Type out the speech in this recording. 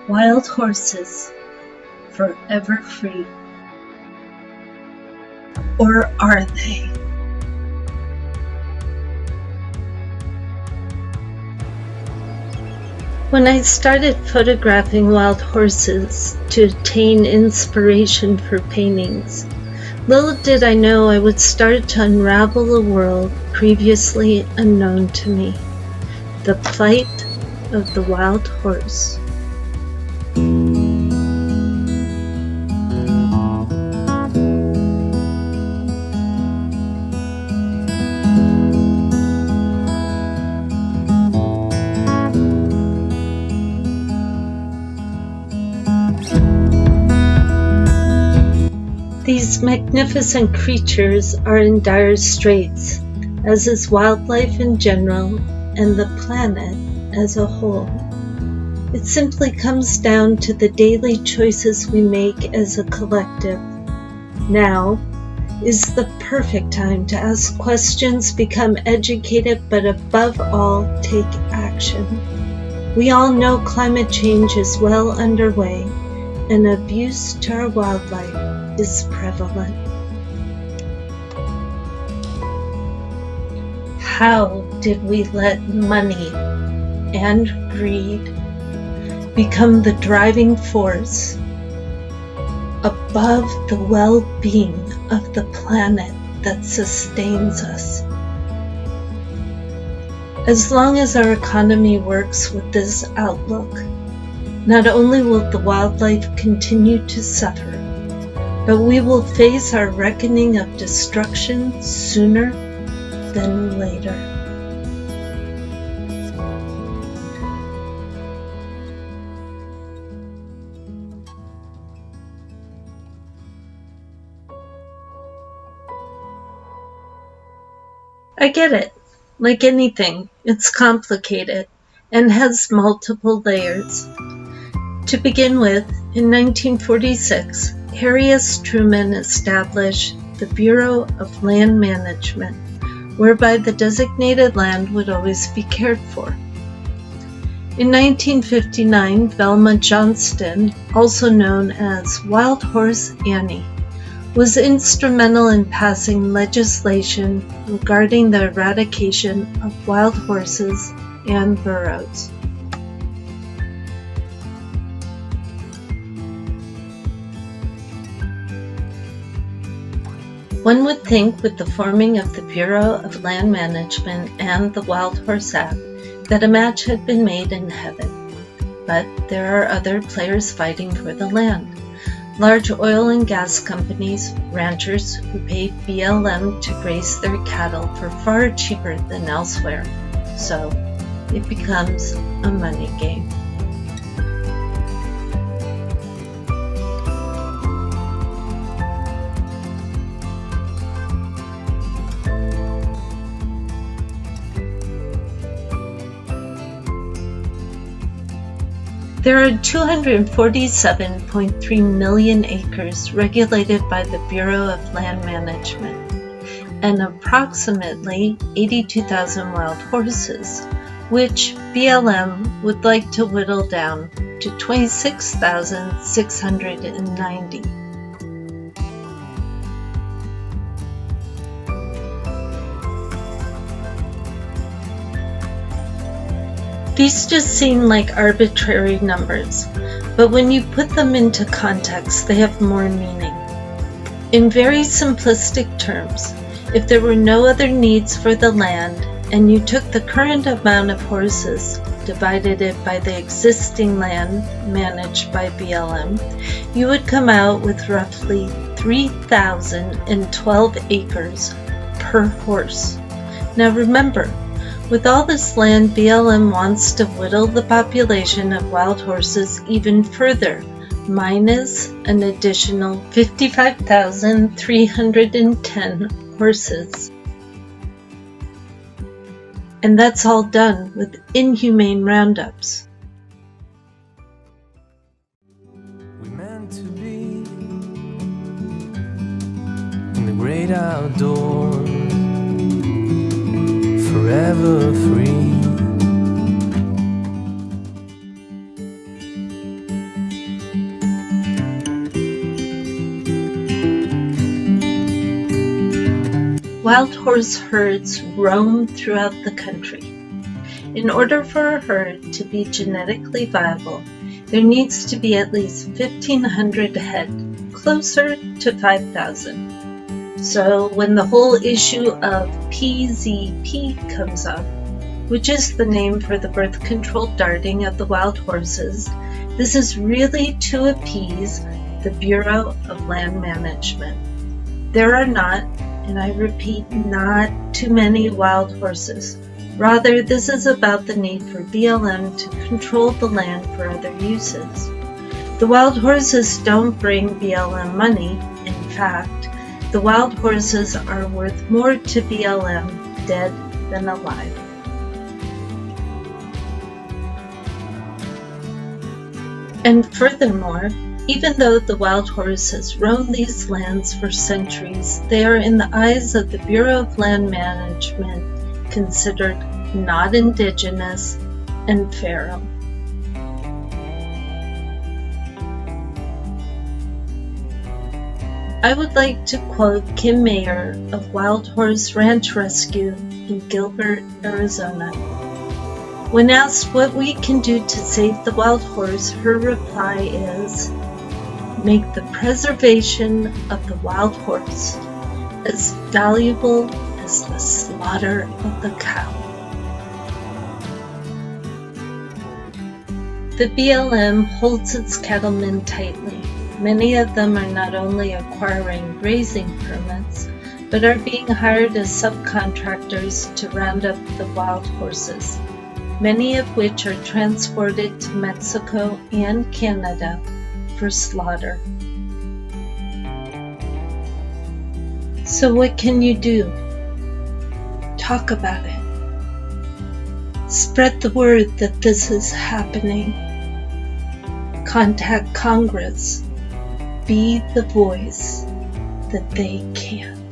Wild horses, forever free. Or are they? When I started photographing wild horses to attain inspiration for paintings, little did I know I would start to unravel a world previously unknown to me, the plight of the wild horse. These magnificent creatures are in dire straits, as is wildlife in general and the planet as a whole. It simply comes down to the daily choices we make as a collective. Now is the perfect time to ask questions, become educated, but above all, take action. We all know climate change is well underway, and abuse to our wildlife is prevalent. How did we let money and greed become the driving force above the well-being of the planet that sustains us? As long as our economy works with this outlook, not only will the wildlife continue to suffer, but we will face our reckoning of destruction sooner than later. I get it. Like anything, it's complicated and has multiple layers. To begin with, in 1946, Harry S. Truman established the Bureau of Land Management, whereby the designated land would always be cared for. In 1959, Velma Johnston, also known as Wild Horse Annie, was instrumental in passing legislation regarding the eradication of wild horses and burros. One would think with the forming of the Bureau of Land Management and the Wild Horse Act that a match had been made in heaven. But there are other players fighting for the land. Large oil and gas companies, ranchers who paid BLM to graze their cattle for far cheaper than elsewhere. So it becomes a money game. There are 247.3 million acres regulated by the Bureau of Land Management and approximately 82,000 wild horses, which BLM would like to whittle down to 26,690. These just seem like arbitrary numbers, but when you put them into context, they have more meaning. In very simplistic terms, if there were no other needs for the land and you took the current amount of horses, divided it by the existing land managed by BLM, you would come out with roughly 3,012 acres per horse. Now remember, with all this land, BLM wants to whittle the population of wild horses even further, minus an additional 55,310 horses. And that's all done with inhumane roundups. We meant to be in the great outdoors, forever free. wild horse herds roam throughout the country. In order for a herd to be genetically viable, there needs to be at least 1,500 head, closer to 5,000. So when the whole issue of PZP comes up, which is the name for the birth control darting of the wild horses, this is really to appease the Bureau of Land Management. There are not, and I repeat, not too many wild horses. Rather, this is about the need for BLM to control the land for other uses. The wild horses don't bring BLM money. In fact, the wild horses are worth more to BLM dead than alive. And furthermore, even though the wild horse has roamed these lands for centuries, they are in the eyes of the Bureau of Land Management considered not indigenous and feral. I would like to quote Kim Mayer of Wild Horse Ranch Rescue in Gilbert, Arizona. When asked what we can do to save the wild horse, her reply is, "Make the preservation of the wild horse as valuable as the slaughter of the cow." The BLM holds its cattlemen tightly. Many of them are not only acquiring grazing permits, but are being hired as subcontractors to round up the wild horses, many of which are transported to Mexico and Canada for slaughter. So what can you do? Talk about it. Spread the word that this is happening. Contact Congress. Be the voice that they can't.